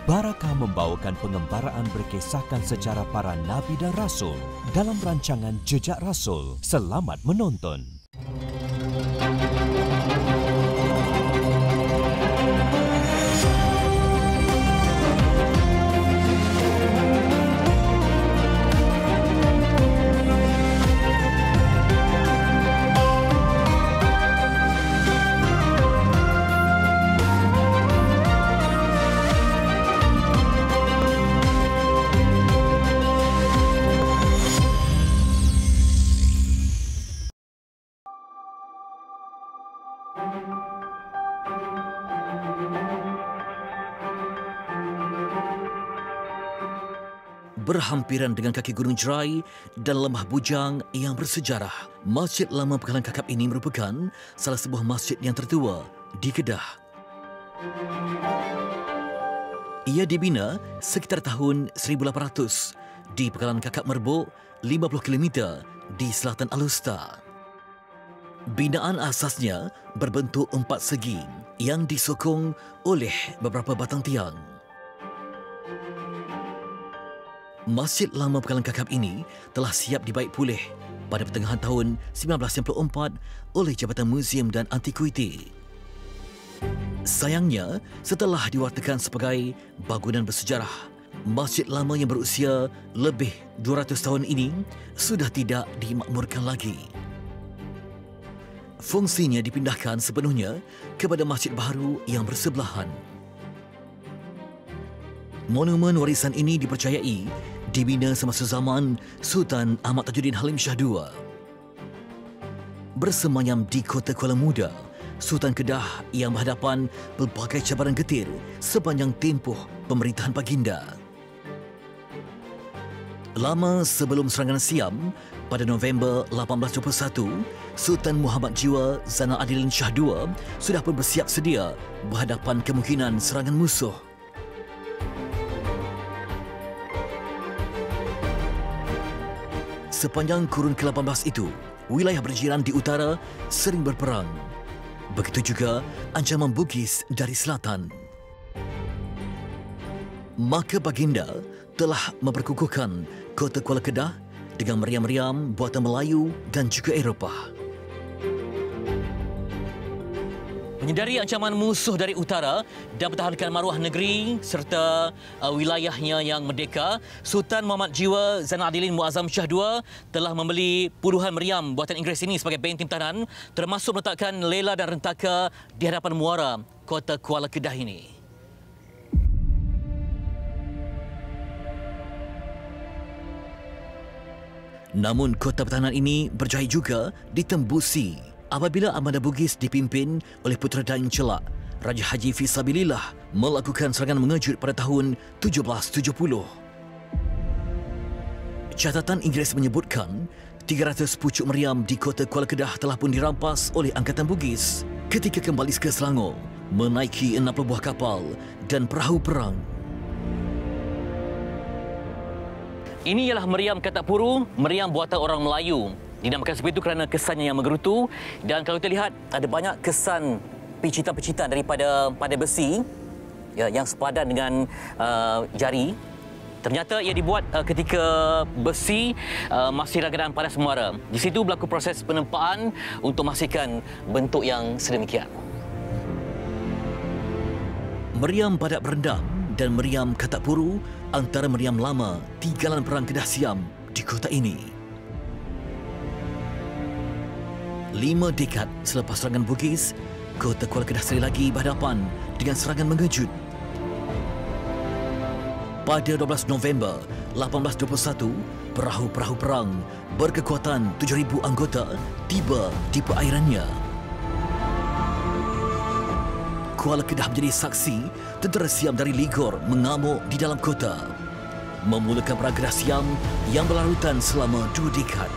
Barakah membawakan pengembaraan berkisahkan sejarah para Nabi dan Rasul dalam rancangan Jejak Rasul. Selamat menonton. Berhampiran dengan kaki Gunung Jerai dan Lembah Bujang yang bersejarah, Masjid Lama Pegalan Kakap ini merupakan salah sebuah masjid yang tertua di Kedah. Ia dibina sekitar tahun 1800 di Pegalan Kakap Merbuk, 50 km di selatan Alustar. Binaan asasnya berbentuk empat segi yang disokong oleh beberapa batang tiang. Masjid Lama Pegalan Kakap ini telah siap dibaik pulih pada pertengahan tahun 1994 oleh Jabatan Muzium dan Antikuiti. Sayangnya, setelah diwartakan sebagai bangunan bersejarah, Masjid Lama yang berusia lebih 200 tahun ini sudah tidak dimakmurkan lagi. Fungsinya dipindahkan sepenuhnya kepada masjid baru yang bersebelahan. Monumen warisan ini dipercayai dibina semasa zaman Sultan Ahmad Tajuddin Halim Shah II. Bersemayam di kota Kuala Muda, Sultan Kedah yang berhadapan pelbagai cabaran getir sepanjang tempoh pemerintahan baginda. Lama sebelum serangan Siam, pada November 1821, Sultan Muhammad Jiwa Zainal Abidin Shah II sudah pun bersiap sedia berhadapan kemungkinan serangan musuh. Sepanjang kurun ke-18 itu, wilayah berjiran di utara sering berperang. Begitu juga ancaman Bugis dari selatan. Maka baginda telah memperkukuhkan kota Kuala Kedah dengan meriam-meriam buatan Melayu dan juga Eropah. Menyedari ancaman musuh dari utara dan pertahankan maruah negeri serta wilayahnya yang merdeka, Sultan Muhammad Jiwa Zainal Abidin Muazzam Shah II telah membeli puluhan meriam buatan Inggeris ini sebagai benteng tahanan, termasuk meletakkan lela dan rentaka di hadapan muara kota Kuala Kedah ini. Namun kota pertahanan ini berjaya juga ditembusi apabila Armada Bugis dipimpin oleh Putera Daing Celak, Raja Haji Fisabilillah melakukan serangan mengejut pada tahun 1770. Catatan Inggeris menyebutkan 300 pucuk meriam di kota Kuala Kedah telah pun dirampas oleh Angkatan Bugis ketika kembali ke Selangor, menaiki 60 buah kapal dan perahu perang. Ini ialah meriam Katak Puru, meriam buatan orang Melayu. Dinamakan seperti itu kerana kesannya yang menggerutu, dan kalau kita lihat ada banyak kesan pecitan-pecitan daripada pada besi ya, yang sepadan dengan jari. Ternyata ia dibuat ketika besi masih dalam keadaan panas membara. Di situ berlaku proses penempaan untuk memastikan bentuk yang sedemikian. Meriam Badak Berendam dan meriam Katak Puru antara meriam lama Tigalan Perang Kedah Siam di kota ini. 5 dekad selepas serangan Bugis, kota Kuala Kedah sekali lagi berhadapan dengan serangan mengejut. Pada 12 November 1821, perahu-perahu perang berkekuatan 7,000 anggota tiba di perairannya. Kuala Kedah menjadi saksi tentera Siam dari Ligor mengamuk di dalam kota, memulakan perang Kedah Siam yang berlarutan selama 2 dekad.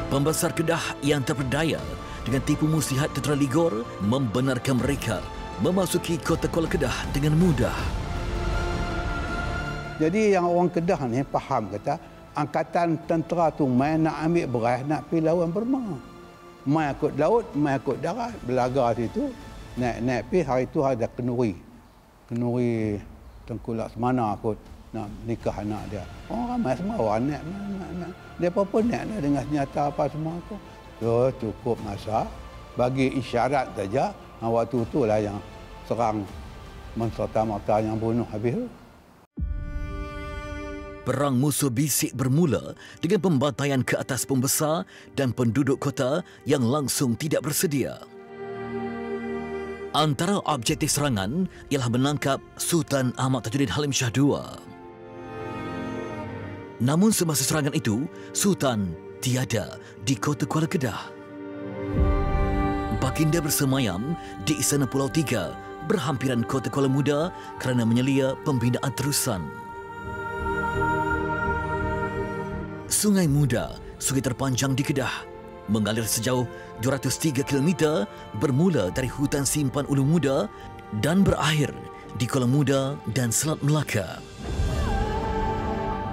Pembesar Kedah yang terpedaya dengan tipu muslihat tentera Ligor membenarkan mereka memasuki kota Kuala Kedah dengan mudah. Jadi yang orang Kedah ni faham kata angkatan tentera tu main nak ambil beras nak pergi lawan Burma. Main ikut laut, main ikut darat, belagar situ, naik pergi hari tu ada kenduri. Kenuri Tengku Laksmana kot nak nikah anak dia. Orang ramai semua orang nak. Dia pun nak dengan senjata apa semua tu. So, cukup masa bagi isyarat saja. Waktu itulah yang serang menserta-merta yang bunuh habis tu. Perang musuh bisik bermula dengan pembantaian ke atas pembesar dan penduduk kota yang langsung tidak bersedia. Antara objektif serangan ialah menangkap Sultan Ahmad Tajuddin Halim Shah II. Namun semasa serangan itu, Sultan tiada di kota Kuala Kedah. Baginda bersemayam di Istana Pulau Tiga berhampiran kota Kuala Muda kerana menyelia pembinaan terusan. Sungai Muda, sungai terpanjang di Kedah, mengalir sejauh 203 km bermula dari hutan simpan Ulu Muda dan berakhir di Kuala Muda dan Selat Melaka.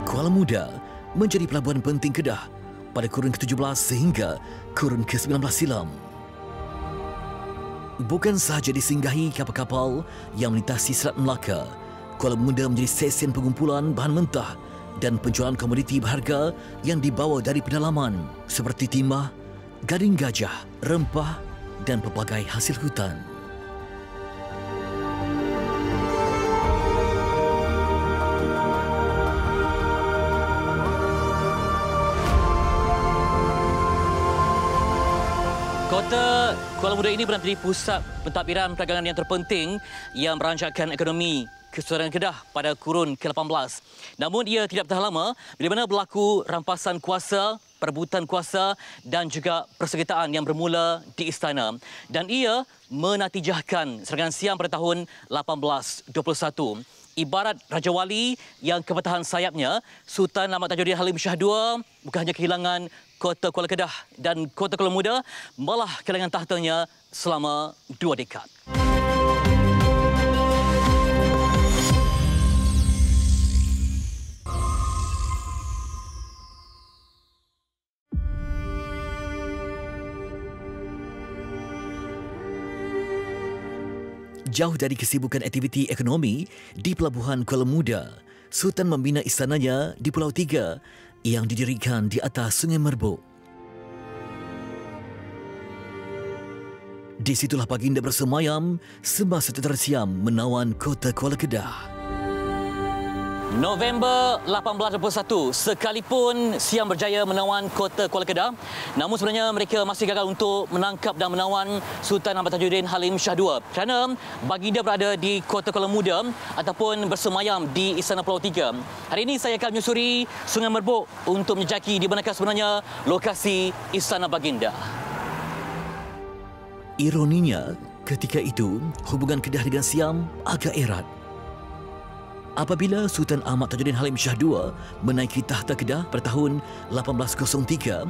Kuala Muda menjadi pelabuhan penting Kedah pada kurun ke-17 sehingga kurun ke-19 silam. Bukan sahaja disinggahi kapal-kapal yang melintasi Selat Melaka, Kuala Muda menjadi stesen pengumpulan bahan mentah dan penjualan komoditi berharga yang dibawa dari pedalaman seperti timah, gading gajah, rempah dan pelbagai hasil hutan. Kota Kuala Muda ini pernah menjadi pusat pentadbiran perdagangan yang terpenting yang merancangkan ekonomi Kesultanan Kedah pada kurun ke-18. Namun ia tidak bertahan lama bila mana berlaku rampasan kuasa, perebutan kuasa dan juga persengketaan yang bermula di istana. Dan ia menatijahkan serangan Siam pada tahun 1821. Ibarat Raja Wali yang kepatahan sayapnya, Sultan Ahmad Tajuddin Halim Shah II bukan hanya kehilangan kota Kuala Kedah dan kota Kuala Muda, malah kehilangan tahtanya selama 2 dekad. Jauh dari kesibukan aktiviti ekonomi di Pelabuhan Kuala Muda, Sultan membina istananya di Pulau Tiga yang didirikan di atas Sungai Merbuk. Di situlah baginda bersemayam semasa tentera Siam menawan kota Kuala Kedah. November 1821, sekalipun Siam berjaya menawan kota Kuala Kedah, namun sebenarnya mereka masih gagal untuk menangkap dan menawan Sultan Ahmad Tajuddin Halim Shah II kerana baginda berada di kota Kuala Muda ataupun bersemayam di Istana Pulau Tiga. Hari ini saya akan menyusuri Sungai Merbuk untuk menjejaki di manakah sebenarnya lokasi Istana Baginda. Ironinya, ketika itu hubungan Kedah dengan Siam agak erat. Apabila Sultan Ahmad Tajuddin Halim Shah II menaiki tahta Kedah pada tahun 1803,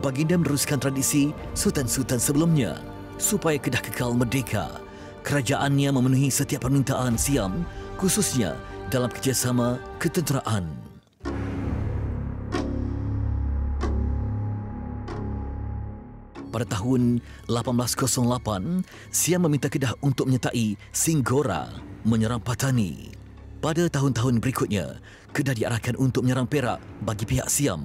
baginda meneruskan tradisi sultan-sultan sebelumnya supaya Kedah kekal merdeka. Kerajaannya memenuhi setiap permintaan Siam, khususnya dalam kerjasama ketenteraan. Pada tahun 1808, Siam meminta Kedah untuk menyertai Singgora menyerang Patani. Pada tahun-tahun berikutnya, Kedah diarahkan untuk menyerang Perak bagi pihak Siam.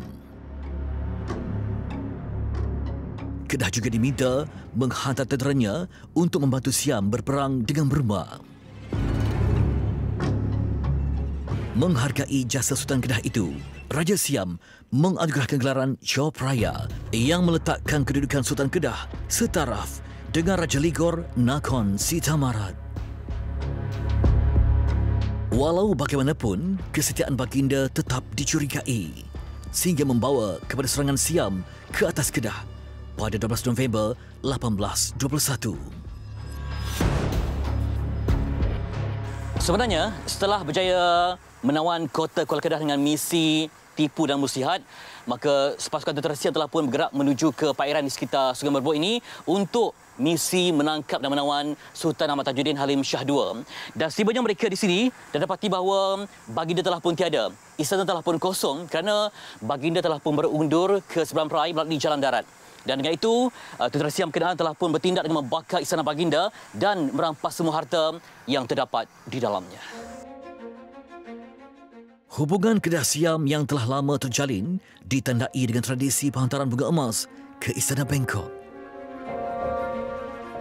Kedah juga diminta menghantar tenteranya untuk membantu Siam berperang dengan Burma. Menghargai jasa Sultan Kedah itu, Raja Siam menganugerahkan gelaran Job Raya yang meletakkan kedudukan Sultan Kedah setaraf dengan Raja Ligor Nakhon Sitamarat. Walau bagaimanapun, kesetiaan baginda tetap dicurigai sehingga membawa kepada serangan Siam ke atas Kedah pada 12 November 1821. Sebenarnya, setelah berjaya menawan kota Kuala Kedah dengan misi tipu dan muslihat, maka pasukan tentera Siam telah pun bergerak menuju ke perairan di sekitar Sungai Merbuk ini untuk misi menangkap dan menawan Sultan Ahmad Tajuddin Halim Shah II. Dan setibanya mereka di sini dan dapati bahawa baginda telah pun tiada. Istana telah pun kosong kerana baginda telah pun berundur ke seberang perai melalui jalan darat. Dan dengan itu, Tentera Siam Kedahan telah pun bertindak dengan membakar istana baginda dan merampas semua harta yang terdapat di dalamnya. Hubungan Kedah Siam yang telah lama terjalin ditandai dengan tradisi penghantaran bunga emas ke Istana Bangkok.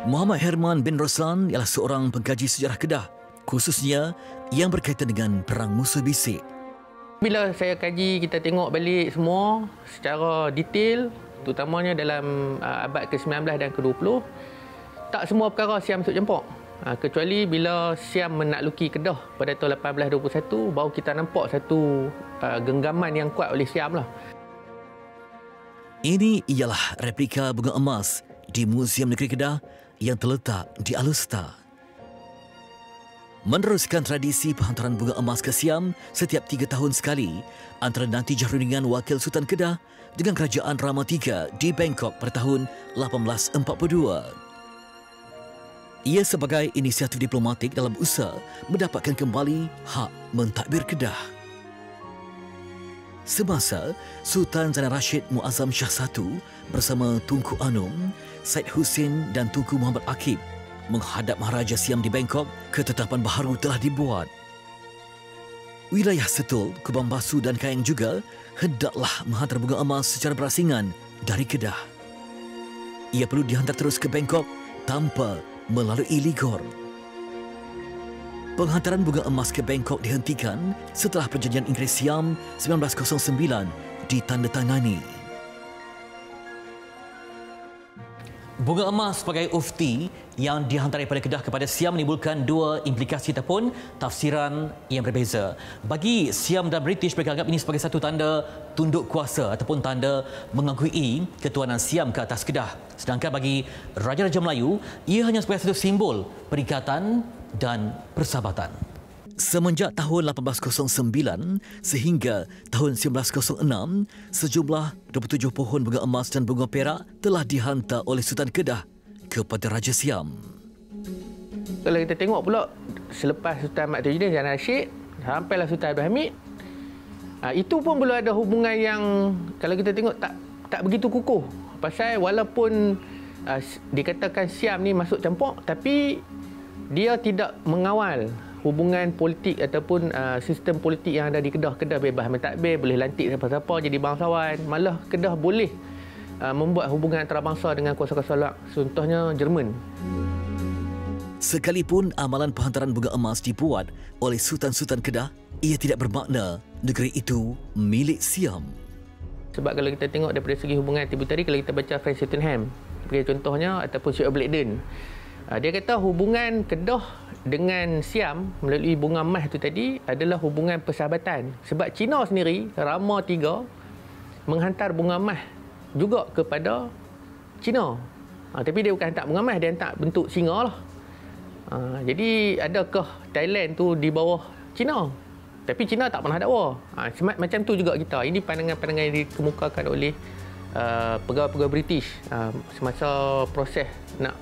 Muhammad Herman bin Roslan ialah seorang pengkaji sejarah Kedah, khususnya yang berkaitan dengan Perang Musuh Bisik. Bila saya kaji, kita tengok balik semua secara detail, terutamanya dalam abad ke-19 dan ke-20, tak semua perkara Siam masuk jemput. Kecuali bila Siam menakluki Kedah pada tahun 1821, baru kita nampak satu genggaman yang kuat oleh Siam lah. Ini ialah replika bunga emas di Muzium Negeri Kedah yang terletak di Alustar. Meneruskan tradisi penghantaran bunga emas ke Siam setiap 3 tahun sekali antara Natijah Rundingan Wakil Sultan Kedah dengan Kerajaan Rama III di Bangkok pada tahun 1842. Ia sebagai inisiatif diplomatik dalam usaha mendapatkan kembali hak mentadbir Kedah. Semasa Sultan Zainal Rashid Muazzam Shah I bersama Tunku Anum, Said Husin dan Tunku Muhammad Akib menghadap Maharaja Siam di Bangkok, ketetapan baharu telah dibuat. Wilayah Setul, Kubang Basu dan Kayang juga hendaklah menghantar bunga emas secara berasingan dari Kedah. Ia perlu dihantar terus ke Bangkok tanpa melalui Ligor. Penghantaran bunga emas ke Bangkok dihentikan setelah Perjanjian Inggeris-Siam 1909 ditandatangani. Bunga emas sebagai ufti yang dihantar daripada Kedah kepada Siam menimbulkan dua implikasi ataupun tafsiran yang berbeza. Bagi Siam dan British, mereka anggap ini sebagai satu tanda tunduk kuasa ataupun tanda mengakui ketuanan Siam ke atas Kedah. Sedangkan bagi Raja-Raja Melayu, ia hanya sebagai satu simbol perikatan dan persahabatan. Semenjak tahun 1809 sehingga tahun 1906, sejumlah 27 pohon bunga emas dan bunga perak telah dihantar oleh Sultan Kedah kepada Raja Siam. Kalau kita tengok pula, selepas Sultan Mat Tajuddin Zainal Rashid, sampailah Sultan Abdul Hamid, itu pun belum ada hubungan yang, kalau kita tengok, tak begitu kukuh. Pasal walaupun dikatakan Siam ni masuk campur, tapi dia tidak mengawal hubungan politik ataupun sistem politik yang ada di Kedah. Kedah bebas mentadbir, boleh lantik siapa-siapa jadi bangsawan. Malah Kedah boleh membuat hubungan antarabangsa dengan kuasa-kuasa luar. Contohnya Jerman. Sekalipun amalan penghantaran bunga emas dibuat oleh Sultan-Sultan Kedah, ia tidak bermakna negeri itu milik Siam. Sebab kalau kita tengok daripada segi hubungan tributary, kalau kita baca Frank Sydenham sebagai contohnya, ataupun Sir Blackburn, dia kata hubungan Kedah dengan Siam melalui bunga emas itu tadi adalah hubungan persahabatan. Sebab Cina sendiri, Rama III, menghantar bunga emas juga kepada Cina. Tapi dia bukan hantar bunga emas, dia hantar bentuk singa lah. Jadi adakah Thailand tu di bawah Cina? Tapi Cina tak pernah dakwa. Macam tu juga kita. Ini pandangan-pandangan yang dikemukakan oleh pegawai-pegawai British semasa proses nak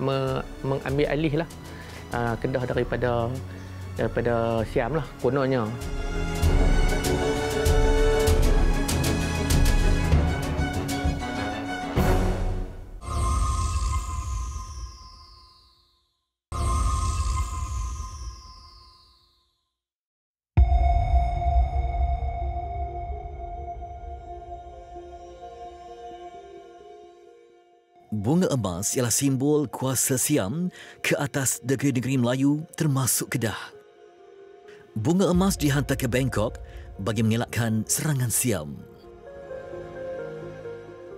mengambil alih lah Kedah daripada Siam lah kononnya. Bunga emas ialah simbol kuasa Siam ke atas negeri-negeri Melayu termasuk Kedah. Bunga emas dihantar ke Bangkok bagi mengelakkan serangan Siam.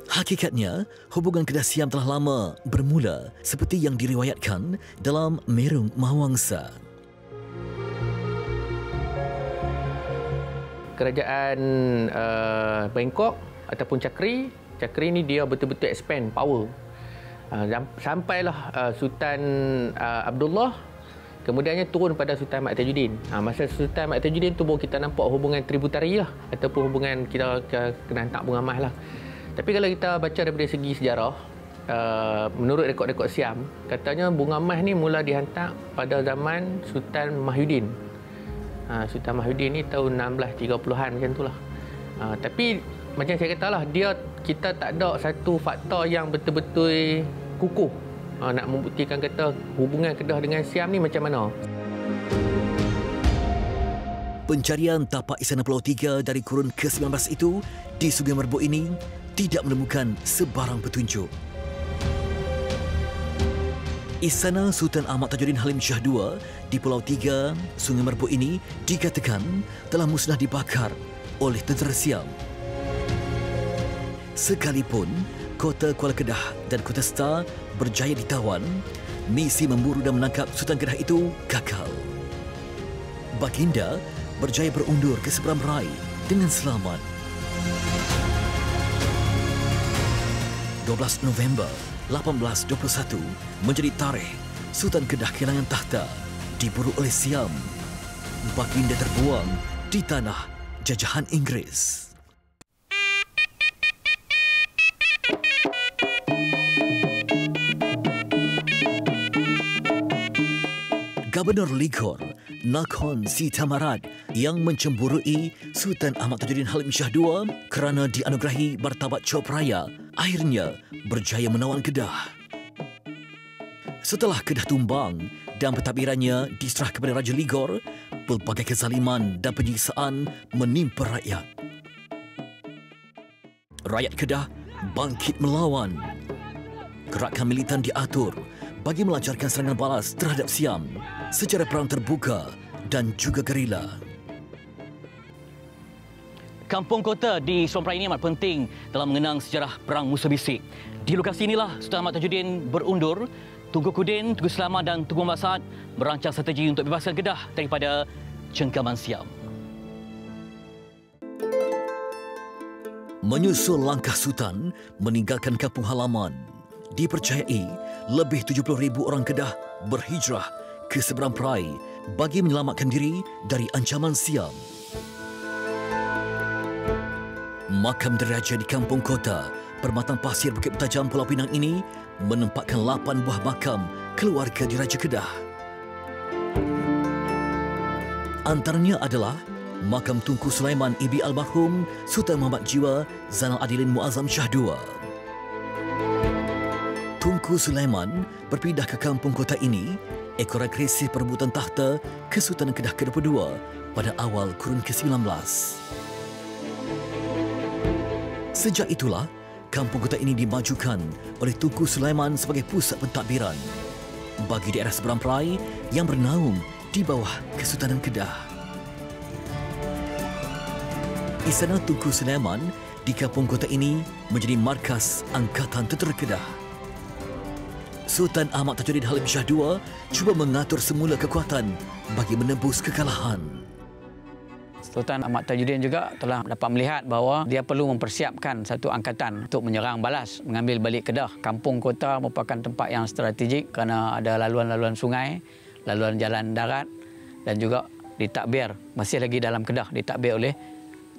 Hakikatnya, hubungan Kedah Siam telah lama bermula seperti yang diriwayatkan dalam Merung Mahawangsa. Kerajaan Bangkok ataupun Chakri ni dia betul-betul expand power. Sampailah Sultan Abdullah, kemudiannya turun pada Sultan Mat Tajuddin. Masa Sultan Mat Tajuddin tu baru kita nampak hubungan tributary lah, ataupun hubungan kita kena hantar bunga emas lah. Tapi kalau kita baca daripada segi sejarah, menurut rekod-rekod Siam, katanya bunga emas ni mula dihantar pada zaman Sultan Mahyudin. Sultan Mahyudin ni tahun 1630-an macam tu lah. Tapi macam saya katalah, kita tak ada satu faktor yang betul-betul kukuh nak membuktikan kata hubungan Kedah dengan Siam ni macam mana. Pencarian tapak Istana Pulau Tiga dari kurun ke-19 itu di Sungai Merbuk ini tidak menemukan sebarang petunjuk. Istana Sultan Ahmad Tajuddin Halim Shah II di Pulau Tiga, Sungai Merbuk ini dikatakan telah musnah dibakar oleh tentera Siam. Sekalipun Kota Kuala Kedah dan Kota Star berjaya ditawan, misi memburu dan menangkap Sultan Kedah itu gagal. Baginda berjaya berundur ke Seberang Rai dengan selamat. 12 November 1821 menjadi tarikh Sultan Kedah kehilangan takhta, diburu oleh Siam. Baginda terbuang di tanah jajahan Inggeris. Gubernur Ligor, Nakhon Si Thammarat yang mencemburui Sultan Ahmad Tajuddin Halim Shah II kerana dianugerahi martabat Chop Raya, akhirnya berjaya menawan Kedah. Setelah Kedah tumbang dan pentadbirannya diserah kepada Raja Ligor, pelbagai kezaliman dan penyiksaan menimpa rakyat. Rakyat Kedah bangkit melawan. Gerakan militan diatur bagi melancarkan serangan balas terhadap Siam secara perang terbuka dan juga gerila. Kampung kota di Suam Perai ini amat penting dalam mengenang sejarah Perang Musuh Bisik. Di lokasi inilah Sultan Ahmad Tajuddin berundur. Tunku Kudin, Tunku Selamat dan Tunku Muhammad Saad merancang strategi untuk bebaskan Kedah daripada cengkaman Siam. Menyusul langkah Sultan meninggalkan kampung halaman, dipercayai lebih 70,000 orang Kedah berhijrah ke Seberang Perai bagi menyelamatkan diri dari ancaman Siam. Makam diraja di kampung kota Permatang Pasir Bukit Bertajam Pulau Pinang ini menempatkan 8 buah makam keluarga diraja Kedah. Antaranya adalah makam Tunku Sulaiman Ibi almarhum Sultan Muhammad Jiwa Zainal Adilin Muazzam Shah II. Tunku Sulaiman berpindah ke kampung kota ini ekoran krisis perebutan takhta Kesultanan Kedah ke-22 pada awal kurun ke-19. Sejak itulah, kampung kota ini dimajukan oleh Tunku Sulaiman sebagai pusat pentadbiran bagi daerah Seberang Perai yang bernaung di bawah Kesultanan Kedah. Istana Tunku Sulaiman di kampung kota ini menjadi markas Angkatan Tentera Kedah. Sultan Ahmad Tajuddin Halim Shah II cuba mengatur semula kekuatan bagi menebus kekalahan. Sultan Ahmad Tajuddin juga telah dapat melihat bahawa dia perlu mempersiapkan satu angkatan untuk menyerang balas, mengambil balik Kedah. Kampung kota merupakan tempat yang strategik kerana ada laluan-laluan sungai, laluan jalan darat dan juga ditadbir, masih lagi dalam Kedah, ditadbir oleh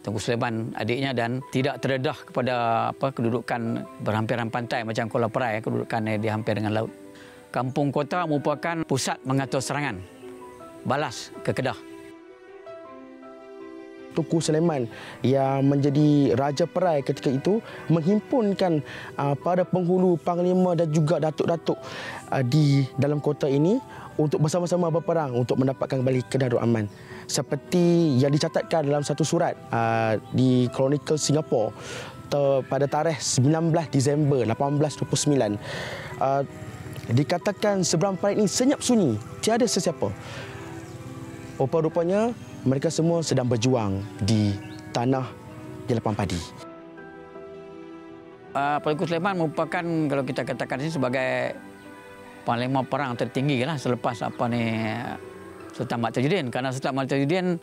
Tunku Sulaiman adiknya dan tidak terdedah kepada kedudukan berhampiran pantai macam Kuala Perai, kedudukan dia hampir dengan laut. Kampung kota merupakan pusat mengatur serangan balas ke Kedah. Tunku Sulaiman yang menjadi Raja Perai ketika itu menghimpunkan para penghulu, panglima dan juga datuk-datuk di dalam kota ini untuk bersama-sama berperang untuk mendapatkan kembali Kedah aman. Seperti yang dicatatkan dalam satu surat di Chronicle Singapore pada tarikh 19 Disember 1829. Dikatakan Seberang Perai ini senyap sunyi, tiada sesiapa. Rupa-rupanya mereka semua sedang berjuang di tanah di lapang padi. Tunku Sulaiman merupakan, kalau kita katakan ini sebagai panglima perang tertinggi lah selepas Sultan Ahmad Tajuddin. Kerana Sultan Ahmad Tajuddin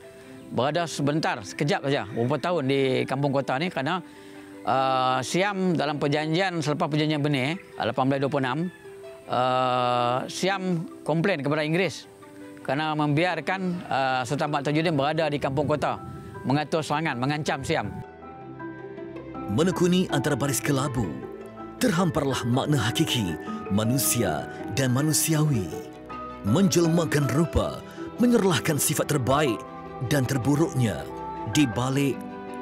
berada sebentar, sekejap saja, beberapa tahun di kampung kota ini kerana Siam dalam perjanjian, selepas perjanjian Benir 1826, Siam komplain kepada Inggeris kerana membiarkan Sultan Ahmad Tajuddin berada di kampung kota, mengatur serangan, mengancam Siam. Menekuni antara baris kelabu, terhamparlah makna hakiki manusia dan manusiawi. Menjelmakan rupa, menyerlahkan sifat terbaik dan terburuknya di balik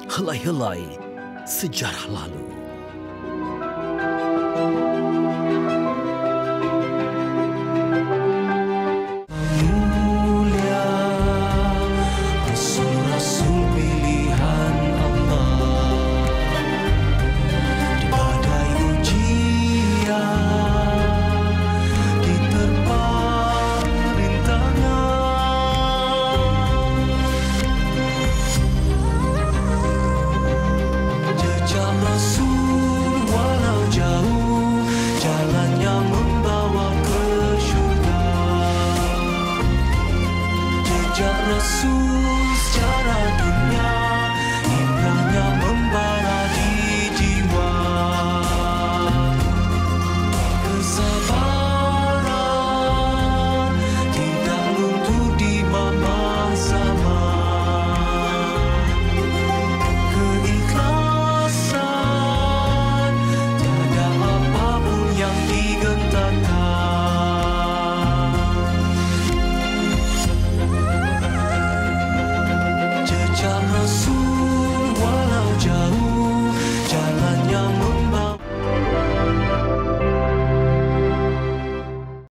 helai-helai sejarah lalu. Rasul sejarah